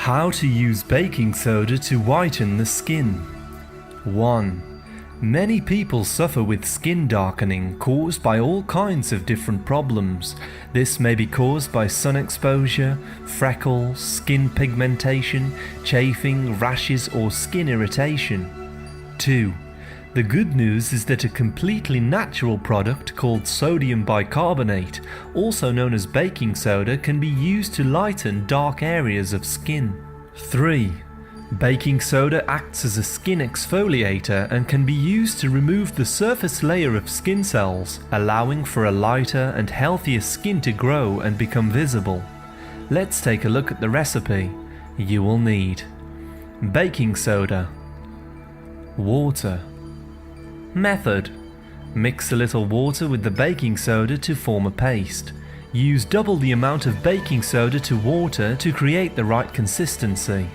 How to use baking soda to whiten the skin. 1. Many people suffer with skin darkening caused by all kinds of different problems. This may be caused by sun exposure, freckles, skin pigmentation, chafing, rashes or skin irritation. 2. The good news is that a completely natural product called sodium bicarbonate, also known as baking soda, can be used to lighten dark areas of skin. 3. Baking soda acts as a skin exfoliator and can be used to remove the surface layer of skin cells, allowing for a lighter and healthier skin to grow and become visible. Let's take a look at the recipe. You will need baking soda, water. Method: mix a little water with the baking soda to form a paste. Use double the amount of baking soda to water to create the right consistency.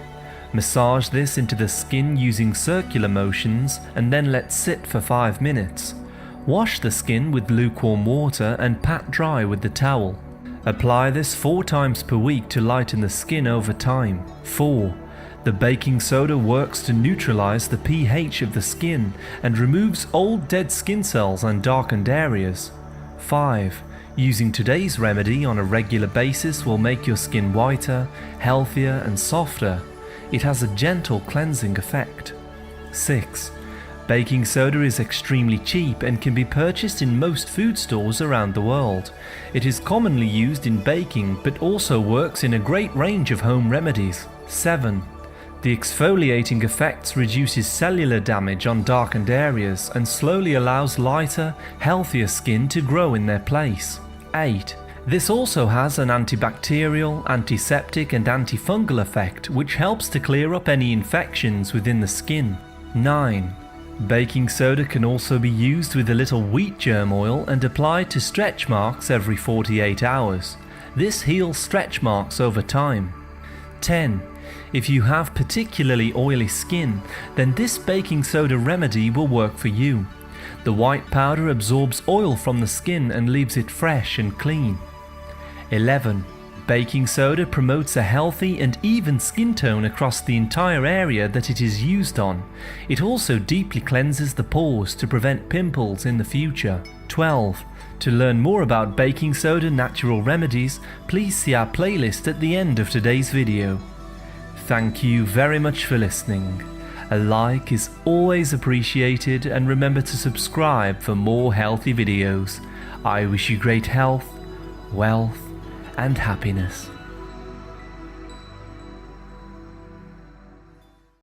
Massage this into the skin using circular motions and then let sit for 5 minutes. Wash the skin with lukewarm water and pat dry with the towel. Apply this 4 times per week to lighten the skin over time. 4. The baking soda works to neutralize the pH of the skin and removes old dead skin cells and darkened areas. 5. Using today's remedy on a regular basis will make your skin whiter, healthier and softer. It has a gentle cleansing effect. 6. Baking soda is extremely cheap and can be purchased in most food stores around the world. It is commonly used in baking but also works in a great range of home remedies. 7. The exfoliating effects reduces cellular damage on darkened areas and slowly allows lighter, healthier skin to grow in their place. 8. This also has an antibacterial, antiseptic and antifungal effect which helps to clear up any infections within the skin. 9. Baking soda can also be used with a little wheat germ oil and applied to stretch marks every 48 hours. This heals stretch marks over time. 10. If you have particularly oily skin, then this baking soda remedy will work for you. The white powder absorbs oil from the skin and leaves it fresh and clean. 11. Baking soda promotes a healthy and even skin tone across the entire area that it is used on. It also deeply cleanses the pores to prevent pimples in the future. 12. To learn more about baking soda natural remedies, please see our playlist at the end of today's video. Thank you very much for listening. A like is always appreciated and remember to subscribe for more healthy videos. I wish you great health, wealth and happiness.